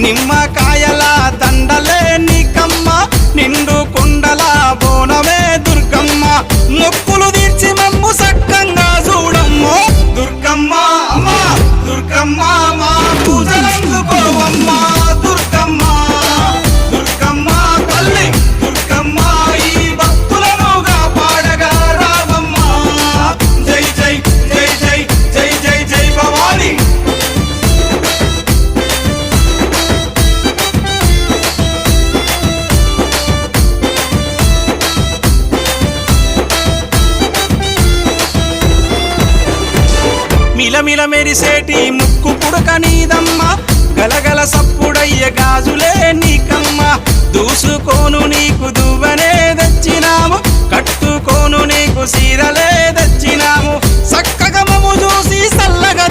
నిమ్మకాయల దండలే నీకమ్మ నిండు కుండల బోనమే దుర్గమ్మ మొక్కులు తీర్చి మమ్ము సక్కంగా చూడమ్మో దుర్గమ్మ అమ్మ దుర్గమ్మ మా పూజలందుకోవమ్మ దుర్గమ్మ దుర్గమ్మ తల్లి దుర్గమ్మ ఈ భక్తులను కాపాడగా రావమ్మ జై జై జై జై జై జై జై భవాని మిలమిల మెరిసేటి ముక్కు పుడక నీదమ్మ గలగల సప్పుడయ్య గాజులే నీకమ్మ దూసుకోను నీకు దువ్వనే తెచ్చినాము కట్టుకోను నీకు సీరలే తెచ్చినాము చక్కగా మము చూసి సల్లగా